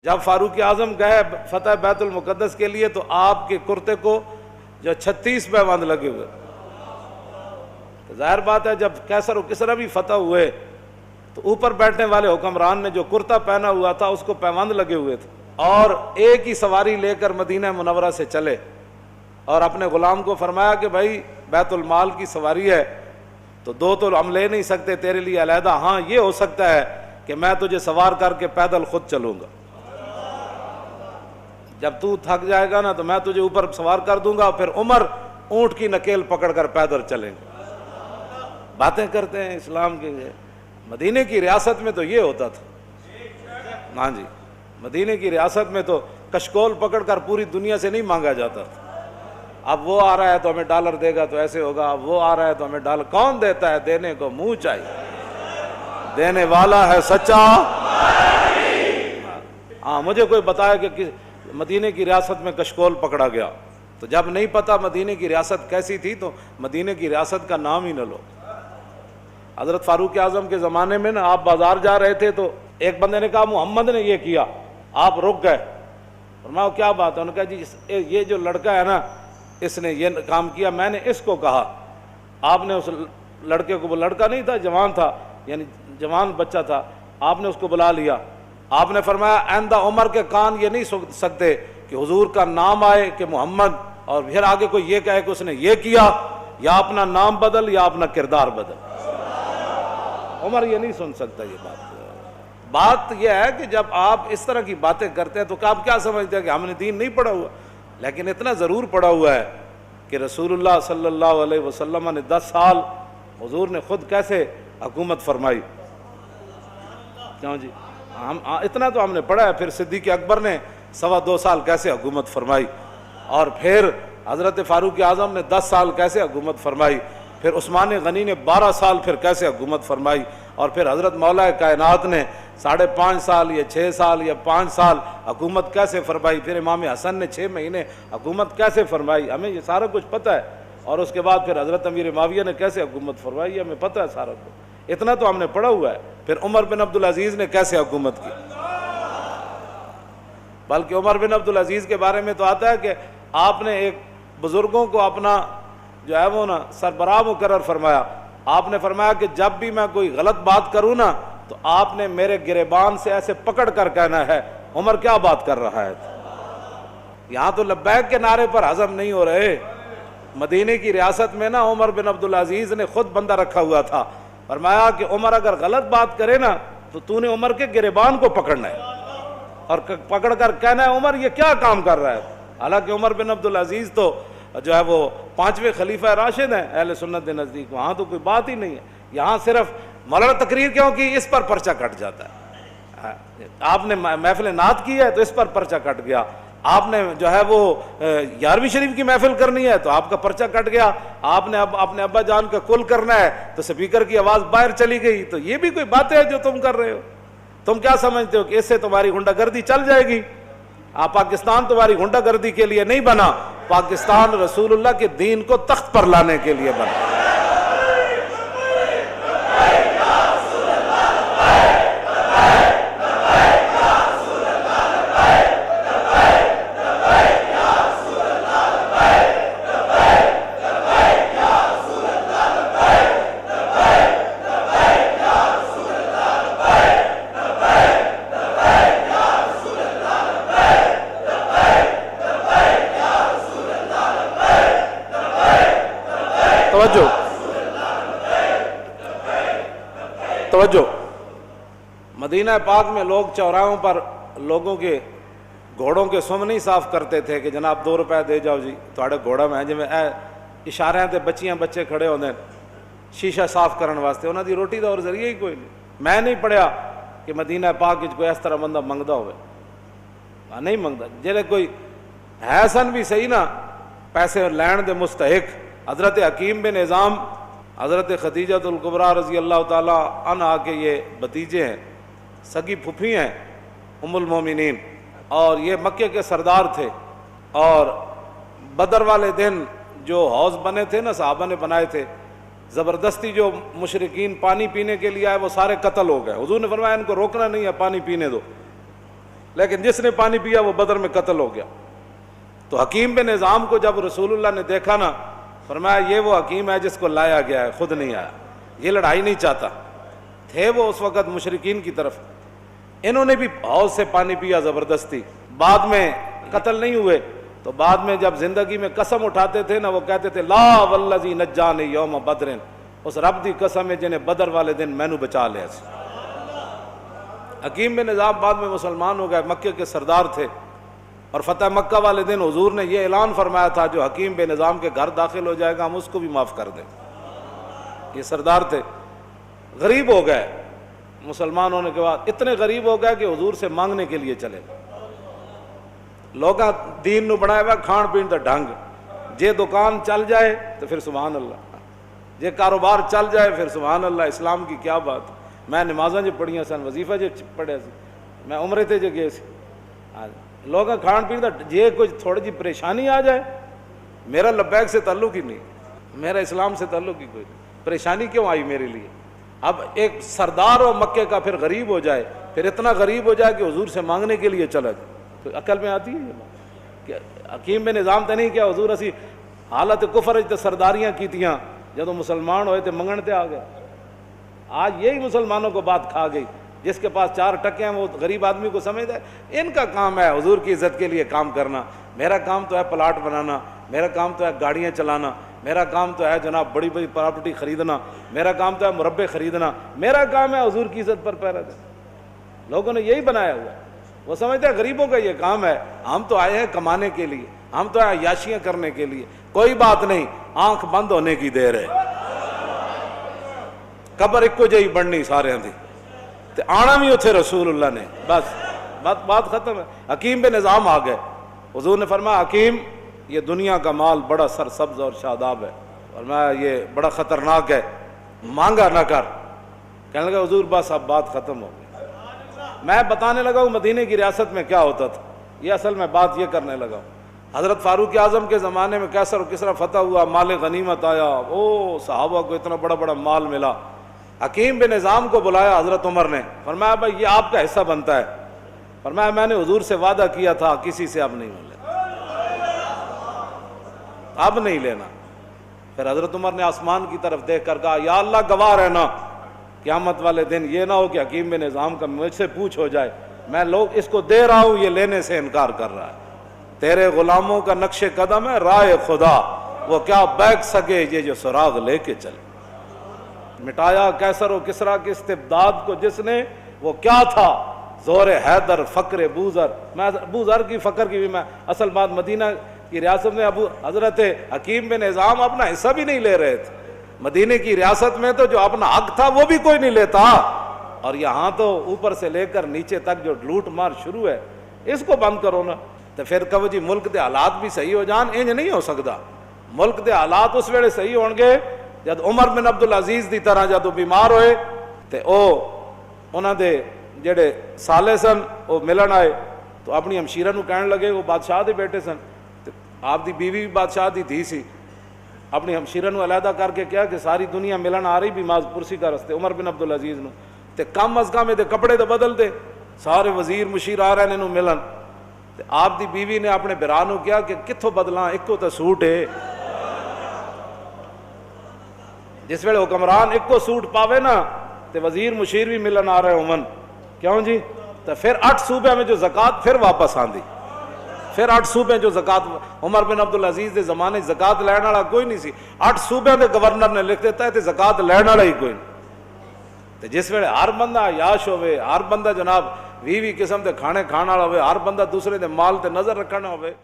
جب فاروق اعظم گئے فتح بیت المقدس کے لیے تو آپ کے کرتے کو جو 36 پیوند لگے ہوئے. ظاہر بات ہے جب کیسر و کسرا بھی فتح ہوئے تو اوپر بیٹھنے والے حکمران نے جو کرتا پہنا ہوا تھا اس کو پیوند لگے ہوئے تھے، اور ایک ہی سواری لے کر مدینہ منورہ سے چلے اور اپنے غلام کو فرمایا کہ بھائی بیت المال کی سواری ہے تو دو تو ہم لے نہیں سکتے تیرے لیے علیحدہ، ہاں یہ ہو سکتا ہے کہ میں تجھے سوار کر کے پیدل خود چلوں گا، جب تو تھک جائے گا نا تو میں تجھے اوپر سوار کر دوں گا، پھر عمر اونٹ کی نکیل پکڑ کر پیدل چلیں گے. باتیں کرتے ہیں اسلام کے. مدینے کی ریاست میں تو یہ ہوتا تھا. ہاں جی، مدینے کی ریاست میں تو کشکول پکڑ کر پوری دنیا سے نہیں مانگا جاتا تھا. اب وہ آ رہا ہے تو ہمیں ڈالر دے گا تو ایسے ہوگا، اب وہ آ رہا ہے تو ہمیں ڈالر. کون دیتا ہے؟ دینے کو منہ چاہیے، دینے والا ہے سچا. ہاں مجھے کوئی بتایا کہ مدینے کی ریاست میں کشکول پکڑا گیا، تو جب نہیں پتا مدینے کی ریاست کیسی تھی تو مدینے کی ریاست کا نام ہی نہ لو. حضرت فاروق اعظم کے زمانے میں نا آپ بازار جا رہے تھے تو ایک بندے نے کہا محمد نے یہ کیا، آپ رک گئے. فرمایا کیا بات ہے؟ انہوں نے کہا جی یہ جو لڑکا ہے نا اس نے یہ کام کیا، میں نے اس کو کہا. آپ نے اس لڑکے کو، وہ لڑکا نہیں تھا جوان تھا، یعنی جوان بچہ تھا، آپ نے اس کو بلا لیا. آپ نے فرمایا آئندہ عمر کے کان یہ نہیں سن سکتے کہ حضور کا نام آئے کہ محمد اور پھر آگے کوئی یہ کہے کہ اس نے یہ کیا، یا اپنا نام بدل یا اپنا کردار بدل. عمر یہ نہیں سن سکتا یہ بات یہ ہے کہ جب آپ اس طرح کی باتیں کرتے ہیں تو آپ کیا سمجھتے ہیں کہ ہم نے دین نہیں پڑھا ہوا؟ لیکن اتنا ضرور پڑھا ہوا ہے کہ رسول اللہ صلی اللہ علیہ وسلم نے 10 سال حضور نے خود کیسے حکومت فرمائی. کیوں جی؟ اتنا تو ہم نے پڑھا ہے. پھر صدیق اکبر نے 2.25 سال کیسے حکومت فرمائی، اور پھر حضرت فاروق اعظم نے 10 سال کیسے حکومت فرمائی، پھر عثمان غنی نے 12 سال پھر کیسے حکومت فرمائی، اور پھر حضرت مولا کائنات نے 5.5 سال یا 6 سال یا 5 سال حکومت کیسے فرمائی، پھر امام حسن نے 6 مہینے حکومت کیسے فرمائی. ہمیں یہ سارا کچھ پتہ ہے. اور اس کے بعد پھر حضرت امیر معاویہ نے کیسے حکومت فرمائی، ہمیں پتہ ہے سارا کچھ. اتنا تو ہم نے پڑھا ہوا ہے. پھر عمر بن عبدالعزیز نے کیسے حکومت کی، بلکہ عمر بن عبدالعزیز کے بارے میں تو آتا ہے کہ آپ نے ایک بزرگوں کو اپنا جو ہے وہ نا سربراہ مقرر فرمایا. آپ نے فرمایا کہ جب بھی میں کوئی غلط بات کروں نا تو آپ نے میرے گریبان سے ایسے پکڑ کر کہنا ہے عمر کیا بات کر رہا ہے. یہاں تو لبیک کے نعرے پر ہضم نہیں ہو رہے. مدینے کی ریاست میں نا عمر بن عبدالعزیز نے خود بندہ رکھا ہوا تھا. فرمایا کہ عمر اگر غلط بات کرے نا تو نے عمر کے گریبان کو پکڑنا ہے اور پکڑ کر کہنا ہے عمر یہ کیا کام کر رہا ہے. حالانکہ عمر بن عبدالعزیز تو جو ہے وہ 5ویں خلیفہ راشد ہیں اہل سنت کے نزدیک. وہاں تو کوئی بات ہی نہیں ہے. یہاں صرف مولانا تقریر کیوں کی، اس پر پرچہ کٹ جاتا ہے. آپ نے محفل نعت کی ہے تو اس پر پرچہ کٹ گیا. آپ نے جو ہے وہ 11ویں شریف کی محفل کرنی ہے تو آپ کا پرچہ کٹ گیا. آپ نے اب اپنے ابا جان کا کل کرنا ہے تو اسپیکر کی آواز باہر چلی گئی. تو یہ بھی کوئی بات ہے جو تم کر رہے ہو؟ تم کیا سمجھتے ہو کہ اس سے تمہاری غنڈہ گردی چل جائے گی؟ پاکستان تمہاری غنڈہ گردی کے لیے نہیں بنا، پاکستان رسول اللہ کے دین کو تخت پر لانے کے لیے بنا. توجہ. مدینہ پاک میں لوگ چوراہوں پر لوگوں کے گھوڑوں کے سم نہیں صاف کرتے تھے کہ جناب 2 روپے دے جاؤ جی تھوڑے گھوڑا میں جی اشارے تے بچیاں بچے کھڑے ہوندے شیشہ صاف کرن واسطے. انہاں دی روٹی دا اور ذریعہ ہی کوئی نہیں. میں نہیں پڑھیا کہ مدینہ پاک وچ کوئی اس طرح بندہ منگدا ہوئے. نہیں منگدا. جڑے کوئی ہے سن بھی صحیح نا پیسے لین دے مستحق. حضرت حکیم بن نظام حضرت خدیجہ الکبریٰ رضی اللہ تعالیٰ عنہا کے یہ بھتیجے ہیں، سگی پھپھی ہیں ام المومنین، اور یہ مکے کے سردار تھے. اور بدر والے دن جو حوض بنے تھے نا صحابہ نے بنائے تھے، زبردستی جو مشرکین پانی پینے کے لیے آئے وہ سارے قتل ہو گئے. حضور نے فرمایا ان کو روکنا نہیں ہے، پانی پینے دو. لیکن جس نے پانی پیا وہ بدر میں قتل ہو گیا۔ تو حکیم بن نظام کو جب رسول اللہ نے دیکھا نا، فرمایا یہ وہ حکیم ہے جس کو لایا گیا ہے، خود نہیں آیا، یہ لڑائی نہیں چاہتا۔ تھے وہ اس وقت مشرکین کی طرف، انہوں نے بھی حوض سے پانی پیا زبردستی، بعد میں قتل نہیں ہوئے۔ تو بعد میں جب زندگی میں قسم اٹھاتے تھے نا، وہ کہتے تھے لا والذی نجانی یوم بدر، اس رب دی قسم ہے جنہیں بدر والے دن مینوں بچا لیا سی۔ حکیم بن نظام بعد میں مسلمان ہو گئے، مکے کے سردار تھے، اور فتح مکہ والے دن حضور نے یہ اعلان فرمایا تھا جو حکیم بن نظام کے گھر داخل ہو جائے گا ہم اس کو بھی معاف کر دیں۔ یہ سردار تھے، غریب ہو گئے مسلمان ہونے کے بعد، اتنے غریب ہو گئے کہ حضور سے مانگنے کے لیے چلے۔ لوگاں دین نو بنایا ہوا کھان پین دا ڈھنگ، جے دکان چل جائے تو پھر سبحان اللہ، جے کاروبار چل جائے پھر سبحان اللہ۔ اسلام کی کیا بات، میں نمازاں جو پڑھیاں سن، وظیفہ جو پڑھیا سی، میں عمرے تے جو گئے سی، لوگاں کھان پین دا جے کوئی تھوڑی جی پریشانی آ جائے، میرا لبیک سے تعلق ہی نہیں، میرا اسلام سے تعلق ہی کوئی نہیں، پریشانی کیوں آئی میرے لیے؟ اب ایک سردار ہو مکے کا پھر غریب ہو جائے، پھر اتنا غریب ہو جائے کہ حضور سے مانگنے کے لیے چلا جائے، تو عقل میں آتی ہے یہ بات کہ حکیم بن نظام تے نہیں کیا حضور اسی حالت کفر تے سرداریاں کیتیاں، جدو مسلمان ہوئے تے منگن تے آ گیا۔ آج یہی مسلمانوں کو بات کھا گئی، جس کے پاس 4 ٹکے ہیں وہ غریب آدمی کو سمجھتا ہے ان کا کام ہے حضور کی عزت کے لیے کام کرنا، میرا کام تو ہے پلاٹ بنانا، میرا کام تو ہے گاڑیاں چلانا، میرا کام تو ہے جناب بڑی بڑی پراپرٹی خریدنا، میرا کام تو ہے مربے خریدنا، میرا کام ہے حضور کی عزت پر پہرا دینا۔ لوگوں نے یہی بنایا ہوا ہے، وہ سمجھتے ہیں غریبوں کا یہ کام ہے، ہم تو آئے ہیں کمانے کے لیے، ہم تو آئے عیاشیاں کرنے کے لیے۔ کوئی بات نہیں، آنکھ بند ہونے کی دیر ہے، قبر ایک کو جہی بڑھنی سارے دی تے آنا بھی اتھے رسول اللہ نے، بس بات ختم ہے۔ حکیم بن نظام آ گئے، حضور نے فرمایا حکیم یہ دنیا کا مال بڑا سرسبز اور شاداب ہے، فرمایا یہ بڑا خطرناک ہے، مانگا نہ کر۔ کہنے لگا حضور بس اب بات ختم ہو گئی، میں بتانے لگا ہوں مدینے کی ریاست میں کیا ہوتا تھا، یہ اصل میں بات یہ کرنے لگا ہوں۔ حضرت فاروق اعظم کے زمانے میں کیسر و کسرا فتح ہوا، مال غنیمت آیا، او صحابہ کو اتنا بڑا بڑا مال ملا۔ حکیم بن نظام کو بلایا حضرت عمر نے، فرمایا بھائی یہ آپ کا حصہ بنتا ہے۔ فرمایا میں نے حضور سے وعدہ کیا تھا کسی سے اب نہیں لینا، اب نہیں لینا۔ پھر حضرت عمر نے آسمان کی طرف دیکھ کر کہا یا اللہ گواہ رہنا، قیامت والے دن یہ نہ ہو کہ حکیم بن نظام کا مجھ سے پوچھ ہو جائے میں لوگ اس کو دے رہا ہوں یہ لینے سے انکار کر رہا ہے، تیرے غلاموں کا نقش قدم ہے راہ خدا، وہ کیا بیک سکے یہ جو سراغ لے کے چلے۔ مٹایا کیسر و کسرا کے استبداد کو جس نے، وہ کیا تھا؟ زور حیدر فقر بوذر۔ میں بوذر کی فقر کی بھی میں اصل بات مدینہ کی ریاست میں ابو حضرت حکیم بن نظام اپنا حصہ بھی نہیں لے رہے تھے، مدینے کی ریاست میں تو جو اپنا حق تھا وہ بھی کوئی نہیں لیتا، اور یہاں تو اوپر سے لے کر نیچے تک جو لوٹ مار شروع ہے، اس کو بند کرو نا۔ تو پھر کہو جی ملک دے حالات بھی صحیح ہو جان، انج نہیں ہو سکتا۔ ملک دے حالات اس ویلے صحیح ہون گے جد عمر بن عبدالعزیز دی طرح جدو بیمار ہوئے تے انہاں دے جڑے سالے سن وہ ملن آئے تو اپنی ہمشیرہ نو کہنے لگے، وہ بادشاہ دے بیٹے سن، آپ دی بیوی بھی بادشاہ دی دھی سی، اپنی ہمشیرہ نو علیحدہ کر کے کیا کہ ساری دنیا ملن آ رہی بیمار پرسی کا رستے عمر بن عبدالعزیز نو، تے کم از کم دے کپڑے تو بدل دے، سارے وزیر مشیر آ رہے نے ملن، تے آپ دی بیوی نے اپنے برا نو کیا کہ کتھوں بدلاں، ایک کو تو سوٹ ہے، جس ویلے حکمران ایک کو سوٹ پاوے نا تے وزیر مشیر بھی ملن آ رہے عمن، کیوں جی؟ تو پھر 8 صوبے میں جو زکوٰۃ پھر واپس آندی، پھر 8 صوبے جو زکوٰۃ عمر بن عبدالعزیز دے زمانے زکوٰۃ لین والا کوئی نہیں سی، 8 صوبے دے گورنر نے لکھ دیتا ہے تے زکوٰۃ لین والا ہی کوئی نہیں۔ تے جس ویلے ہر بندہ عیاش ہوئے، ہر بندہ جناب 20 قسم دے کھانے کھانا ہوئے، ہر بندہ دوسرے دے مال تے نظر رکھنا ہوئے،